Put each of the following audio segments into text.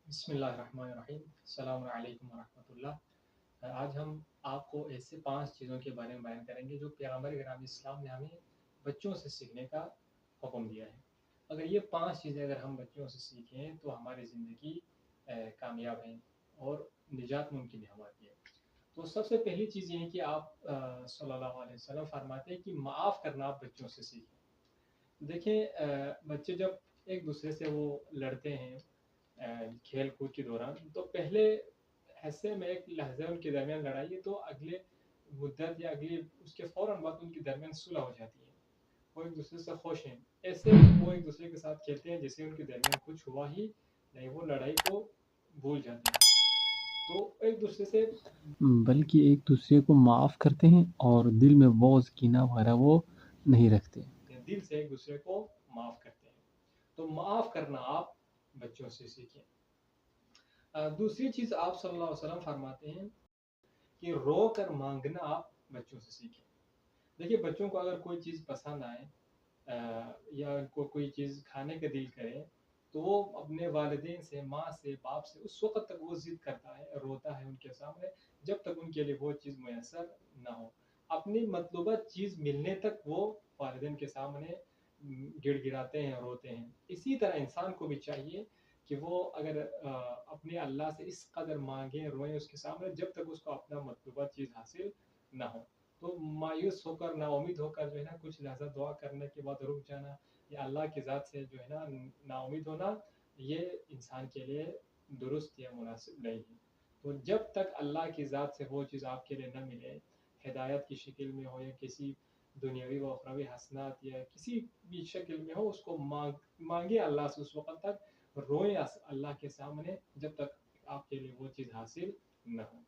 बिस्मिल्लाहिर्रहमानिर्रहीम। अस्सलाम वालेकुम वरहमतुल्लाह। आज हम आपको ऐसे 5 चीज़ों के बारे में बयान करेंगे जो पैगम्बर ग्राम इस्लाम ने हमें बच्चों से सीखने का हुक्म दिया है। अगर ये 5 चीज़ें अगर हम बच्चों से सीखें तो हमारी ज़िंदगी कामयाब है और निजात मुमकिन है हमारे लिए। तो सबसे पहली चीज़ ये है कि आप सल्लल्लाहु अलैहि वसल्लम फरमाते हैं कि माफ़ करना आप बच्चों से सीखें। देखें, बच्चे जब एक दूसरे से वो लड़ते हैं खेल कूद के दौरान, तो पहले हिस्से में एक लहजे उनके दरमियान लड़ाई है, तो अगले मुद्दत या अगली उसके फ़ौरन बाद उनके दरमियान सुलह हो जाती है। वो एक दूसरे से खुश हैं, ऐसे वो एक दूसरे के साथ खेलते हैं जैसे उनके दरमियान कुछ हुआ ही नहीं, वो लड़ाई को भूल जाते हैं। तो एक दूसरे से बल्कि एक दूसरे को माफ़ करते हैं और दिल में बोझ कीना वगैरह वो नहीं रखते। दिल से एक दूसरे को माफ़ करते हैं। तो माफ़ करना आप बच्चों से सीखें। दूसरी चीज़ आप सल्लल्लाहु अलैहि वसल्लम फरमाते हैं कि रो कर मांगना आप बच्चों से सीखें। देखिए, बच्चों को अगर कोई चीज़ पसंद आए या उनको कोई चीज़ खाने का दिल करे, तो वो अपने वालिदैन से, माँ से, बाप से उस वक़्त तक वो ज़िद करता है, रोता है उनके सामने, जब तक उनके लिए वो चीज़ मुयस्सर ना हो। अपनी मतलूबा चीज़ मिलने तक वो वालिदैन के सामने गिड़गिड़ाते हैं, रोते हैं। इसी तरह इंसान को भी चाहिए कि वो अगर अपने अल्लाह से इस कदर माँगे, रोएँ उसके सामने, जब तक उसको अपना मतलूबा चीज़ हासिल ना हो। तो मायूस होकर, नाउम्मीद होकर जो है ना, कुछ लहज़ा दुआ करने के बाद रुक जाना, या अल्लाह की ज़ात से जो है ना नाउम्मीद होना, ये इंसान के लिए दुरुस्त या मुनासिब नहीं है। तो जब तक अल्लाह की ज़ात से वो चीज़ आपके लिए न मिले, हिदायत की शक्ल में हो या किसी दुनियावी व उखरवी हसनात या किसी भी शक्ल में हो, उसको मांगे अल्लाह से उस वक़्त तक, रोएँ अल्लाह के सामने, जब तक आपके लिए वो चीज़ हासिल न हो।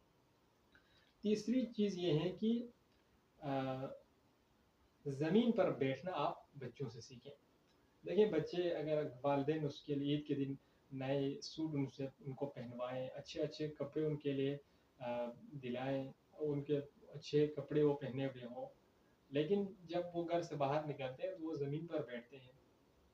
तीसरी चीज़ ये है कि अ, ज़मीन पर बैठना आप बच्चों से सीखें। देखिए, बच्चे अगर वालिदैन उसके लिए ईद के दिन नए सूट उनसे उनको पहनवाएँ, अच्छे-अच्छे कपड़े उनके लिए दिलाएँ, उनके अच्छे कपड़े वो पहने हुए हों, लेकिन जब वो घर से बाहर निकलते हैं तो वो ज़मीन पर बैठते हैं।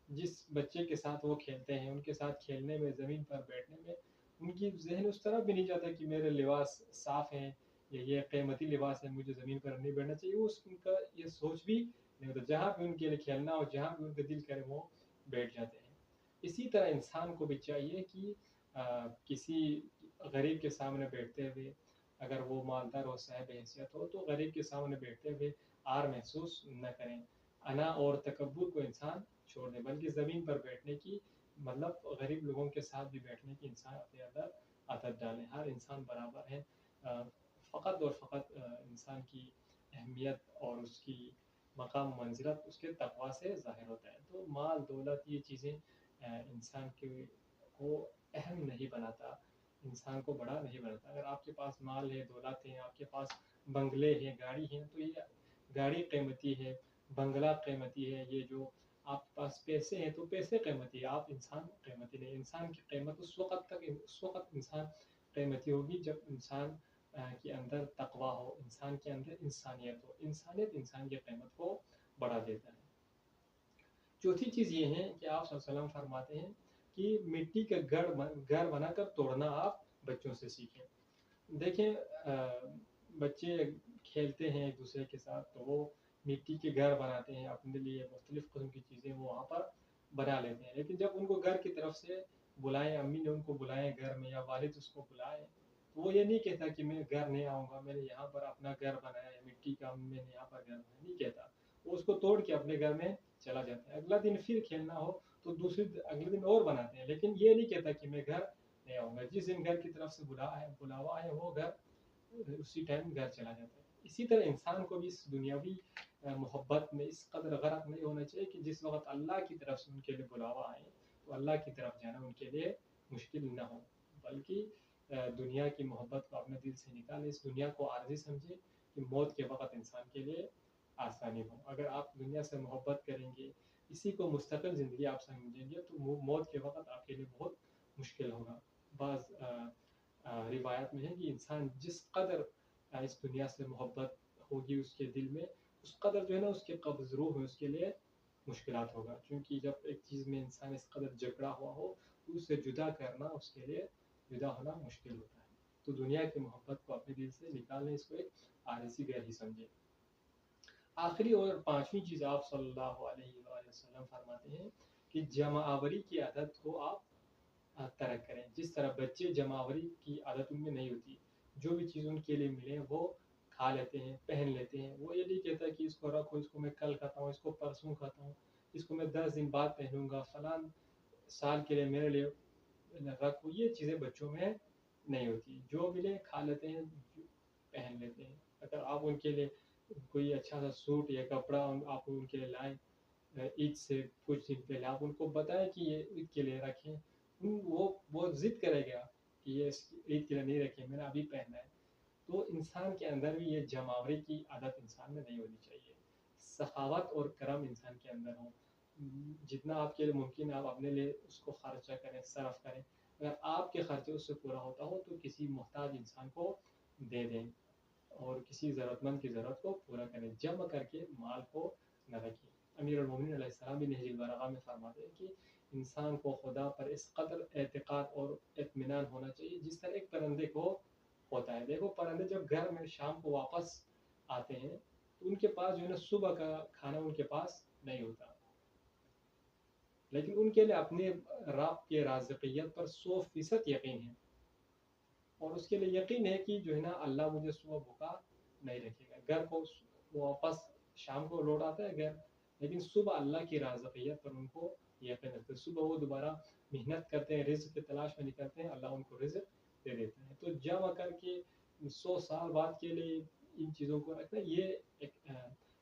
जिस बच्चे के साथ वो खेलते हैं, उनके साथ खेलने में, ज़मीन पर बैठने में, उनकी ज़हन उस तरफ भी नहीं जाता कि मेरे लिबास साफ़ हैं या ये कीमती लिबास है, मुझे ज़मीन पर नहीं बैठना चाहिए। उनका ये सोच भी नहीं होता। जहाँ भी उनके लिए खेलना हो, जहाँ भी उनका दिल करे, वो बैठ जाते हैं। इसी तरह इंसान को भी चाहिए कि किसी गरीब के सामने बैठते हुए, अगर वो मालदार और साहिब हैसियत हो, तो गरीब के सामने बैठते हुए आर महसूस न करें। अना और तकब्बुर को इंसान छोड़ दें, बल्कि ज़मीन पर बैठने की, मतलब गरीब लोगों के साथ भी बैठने की इंसान अपने अंदर आदत डालें। हर इंसान बराबर है। फ़कत और फ़कत इंसान की अहमियत और उसकी मकाम मंजिलत उसके तकवा से ज़ाहिर होता है। तो माल दौलत ये चीज़ें इंसान को अहम नहीं बनाता, इंसान को बड़ा नहीं बनाता। अगर आपके पास माल है, दौलत है, आपके पास बंगले हैं, गाड़ी हैं, तो ये गाड़ी कीमती है, बंगला कीमती है, ये जो आपके पास पैसे हैं तो पैसे कीमती है, आप इंसान कीमती नहीं। इंसान की कीमत उस वक़्त इंसान कीमती होगी जब इंसान के अंदर तकवा हो, इंसान के अंदर इंसानियत हो। इंसानियत इंसान की कीमत को बढ़ा देता है। चौथी चीज़ ये है कि आप सल्लल्लाहु अलैहि वसल्लम फरमाते हैं कि मिट्टी का घर बनाकर तोड़ना आप बच्चों से सीखें। देखें, बच्चे खेलते हैं एक दूसरे के साथ, तो वो मिट्टी के घर बनाते हैं अपने लिए, मुख्तलिफ़ किस्म की चीज़ें वो वहाँ पर बना लेते हैं। लेकिन जब उनको घर की तरफ से बुलाएँ, अम्मी ने उनको बुलाएँ घर में, या वालिद उसको बुलाएँ, तो वो ये नहीं कहता कि मैं घर नहीं आऊँगा, मैंने यहाँ पर अपना घर बनाया है मिट्टी का, मैंने यहाँ पर घर बनाया, नहीं कहता। वो उसको तोड़ के अपने घर में चला जाता है। अगला दिन फिर खेलना हो तो अगले दिन और बनाते हैं, लेकिन ये नहीं कहता कि मैं घर नहीं आऊँगा। जिस दिन घर की तरफ से बुलावा है, वो घर उसी टाइम घर चला जाता है। इसी तरह इंसान को भी इस दुनियावी मोहब्बत में इस कदर गरक नहीं होना चाहिए कि जिस वक़्त अल्लाह की तरफ से उनके लिए बुलावा आए, तो अल्लाह की तरफ जाना उनके लिए मुश्किल ना हो, बल्कि दुनिया की मोहब्बत को अपने दिल से निकालें, इस दुनिया को आरज़ी समझें कि मौत के वक़्त इंसान के लिए आसानी हो। अगर आप दुनिया से मोहब्बत करेंगे, इसी को मुस्तकिल ज़िंदगी आप समझेंगे, तो मौत के वक़्त आपके लिए बहुत मुश्किल होगा। बाज़ रिवायत में है कि इंसान जिस कदर इस दुनिया से मोहब्बत होगी उसके दिल में, उस कदर जो है ना उसके कब्ज़ रूह है उसके लिए मुश्किलात होगा। क्योंकि जब एक चीज़ में इंसान इस कदर जकड़ा हुआ हो, اس سے جدا کرنا اس کے لیے جدا ہونا مشکل ہوتا ہے. تو دنیا کی محبت کو اپنے دل سے نکالنے، اس کو ایک عارضی غیر ہی سمجھے. آخری اور پانچویں چیز آپ صلی اللہ علیہ وآلہ وسلم فرماتے ہیں کہ جمع آوری کی عادت کو آپ ترک کریں. جس طرح بچے جمع آوری کی عادت ان میں نہیں ہوتی، جو بھی چیز ان کے لیے ملے وہ کھا لیتے ہیں، پہن لیتے ہیں. وہ یہ نہیں کہتا کہ اس کو رکھو، اس کو میں کل کھاتا ہوں، اس کو پرسوں کھاتا ہوں، اس کو میں 10 دن بعد پہنوں گا، فلاں سال کے لیے میرے لیے رکھو. یہ چیزیں بچوں میں نہیں ہوتی. جو ملے کھا لیتے ہیں، پہن لیتے ہیں. اگر آپ ان کے لیے کوئی اچھا سا سوٹ یا کپڑا آپ ان کے لیے لائیں عید سے کچھ دن پہلے، آپ ان کو بتائیں کہ یہ عید کے لیے رکھیں، وہ ضد کرے گا کہ یہ عید کے لیے نہیں رکھیں، میں نے ابھی پہنا ہے. تو انسان کے اندر بھی یہ جمعوری کی عادت انسان میں نہیں ہونی چاہیے. سخاوت اور کرم انسان کے اندر ہو. جتنا آپ کے لیے ممکن ہے آپ اپنے لیے اس کو خرچہ کریں، صرف کریں. اگر آپ کے خرچے اس سے پورا ہوتا ہو تو کسی محتاج انسان کو دے دیں اور کسی ضرورت مند کی ضرورت کو پورا کریں. جمع کر کے مال کو نہ رکھیں. امیر المومنین علیہ السلام بھی نہج البلاغہ میں فرماتے ہیں کہ انسان کو خدا پر اس قدر اعتقاد اور اطمینان ہونا چاہیے جس طرح ایک پرندے کو ہوتا ہے. دیکھو پرندے جب گھر میں شام کو واپس آتے ہیں تو ان کے پاس جو ہے نا صبح کا کھانا ان کے پاس نہیں ہوتا، لیکن ان کے لیے اپنے رب کے رازقیت پر 100% یقین ہے، اور اس کے لیے یقین ہے کہ جو ہے نا اللہ مجھے صبح بھوکا نہیں رکھے گا. گھر کو واپس شام کو لوٹ آتا ہے گھر، لیکن صبح اللہ کی رازقیت پر ان کو یقین رکھتے ہیں. صبح وہ دوبارہ محنت کرتے ہیں، رزق کی تلاش میں نکلتے ہیں، اللہ ان کو رزق دے دیتا ہے. تو جمع کر کے 100 سال بعد کے لیے ان چیزوں کو رکھنا یہ ایک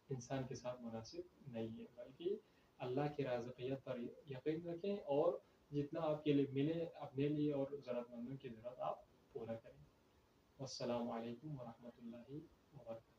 انسان کے ساتھ مناسب نہیں ہے، بلکہ اللہ کی رازقیت پر یقین رکھیں اور جتنا آپ کے لیے ملے اپنے لیے اور ضرورت مندوں کی ضرورت آپ پورا کریں. والسلام علیکم ورحمۃ اللہ وبرکاتہ.